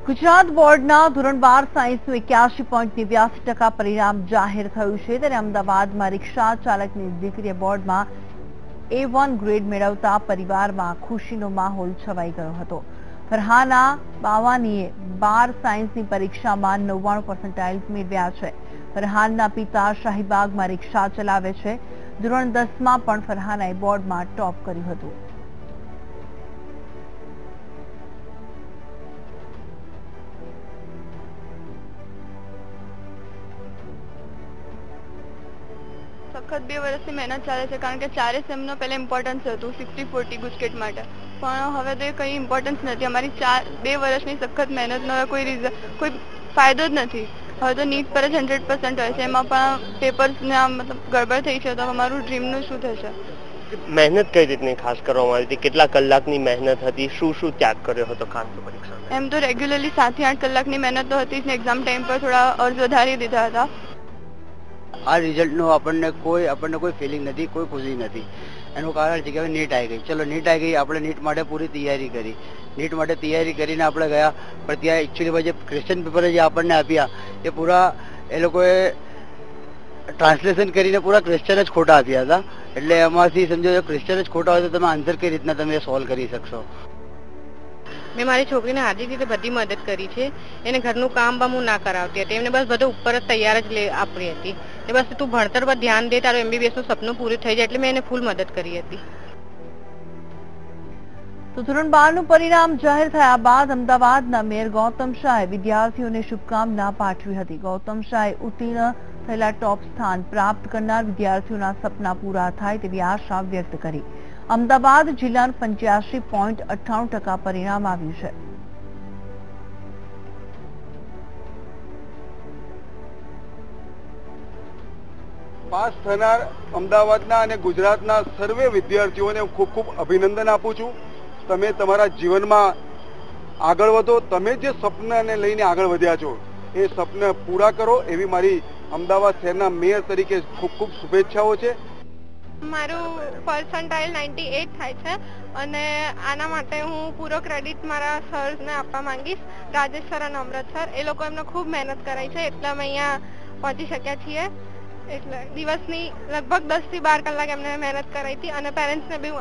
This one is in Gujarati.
ગુજરાત બોર્ડના ધોરણ 12 સાયન્સનું 81.89% પરિણામ જાહેર થયું છે ત્યારે અમદાવાદમાં રિક્ષા ચાલકની દીકરીએ બોર્ડમાં A1 ગ્રેડ મેળવતા પરિવારમાં ખુશીનો માહોલ છવાઈ ગયો હતો। ફરહાના બાવાનીએ 12 સાયન્સની પરીક્ષામાં 99% મેળવ્યા છે। ફરહાનના પિતા શાહીબાગમાં રિક્ષા ચલાવે છે। ધોરણ 10માં પણ ફરહાનાએ બોર્ડમાં ટોપ કર્યું હતું। સખત 2 વર્ષની મહેનત ચાલે છે કારણ કે ચારે સેમનો પહેલા ઇમ્પોર્ટન્સ હતું 60-40 ગુજકેટ માટે, પણ હવે તો કંઈ ઇમ્પોર્ટન્સ નથી। અમારી 2 વર્ષની સખત મહેનતનો કોઈ ફાયદો જ નથી। હવે તો નીટ પર જ 100% હોય છે, એમાં પણ પેપર્સને મતલબ ગડબડ થઈ છે તો અમારું ડ્રીમનું શું થશે? મહેનત કઈ રીતની ખાસ કરવામાં આવી હતી? કેટલા કલાકની મહેનત હતી? શું શું ત્યાગ કર્યો હતો ખાસ પરીક્ષા? એમ તો રેગ્યુલરલી 7 થી 8 કલાકની મહેનત તો હતી જ ને, એક્ઝામ ટાઈમ પર થોડા અર્જ વધારી દીધા હતા। આ રિઝલ્ટનું આપણને કોઈ ફિલિંગ નથી, કોઈ ખુશી નથી। એનું કારણ છે કે હવે નીટ આવી ગઈ। ચલો નીટ આવી ગઈ, આપણે નીટ માટે પૂરી તૈયારી કરી। નીટ માટે તૈયારી કરીને આપણે ગયા, પણ ત્યાં એકચ્યુઅલીમાં જે ક્વેશ્ચન પેપર જે આપણને આપ્યા એ પૂરા એ લોકોએ ટ્રાન્સલેશન કરીને પૂરા ક્વેશ્ચન જ ખોટા આપ્યા હતા। એટલે એમાંથી સમજો ક્વેશ્ચન જ ખોટા હોય તો તમે આન્સર કઈ રીતના તમે સોલ્વ કરી શકશો? મેં મારી છોકરીને હાર્દિક રીતે બધી મદદ કરી છે। એને ઘરનું કામ બામ હું ના કરાવતી હતી, એમને બસ બધું ઉપર જ તૈયાર જ આપી હતી। એ બસ તું ભણતર પર ધ્યાન દે, તારું MBBS નું સપનું પૂરું થઈ જાય, એટલે મેં એને ફૂલ મદદ કરી હતી। તો ધોરણ 12નું પરિણામ જાહેર થયા બાદ અમદાવાદના મેયર ગૌતમ શાહે વિદ્યાર્થીઓને શુભકામના પાઠવી હતી। ગૌતમ શાહે ઉત્તીર્ણ થયેલા ટોપ સ્થાન પ્રાપ્ત કરનાર વિદ્યાર્થીઓના સપના પૂરા થાય તેવી આશા વ્યક્ત કરી। અમદાવાદ જિલ્લાનું 85.98% પરિણામ આવ્યું છે। પાસ થનાર અમદાવાદના અને ગુજરાતના સર્વે વિદ્યાર્થીઓને હું ખૂબ ખૂબ અભિનંદન આપું છું। તમે તમારા જીવનમાં આગળ વધો, તમે જે સપનાને લઈને આગળ વધ્યા છો એ સપના પૂરા કરો, એવી મારી અમદાવાદ શહેરના મેયર તરીકે ખૂબ ખૂબ શુભેચ્છાઓ છે। મારું પર્સન્ટાઇલ 98 થાય છે અને આના માટે હું પૂરો ક્રેડિટ મારા સર્સને આપવા માંગીશ, રાજેશ સર અને અમૃત સર। એ લોકો એમને ખૂબ મહેનત કરાઈ છે એટલે અમે અહીંયા પહોંચી શક્યા છીએ। એટલે દિવસની લગભગ 10 થી 12 કલાક એમને મહેનત કરાઈ હતી અને પેરેન્ટ્સને બી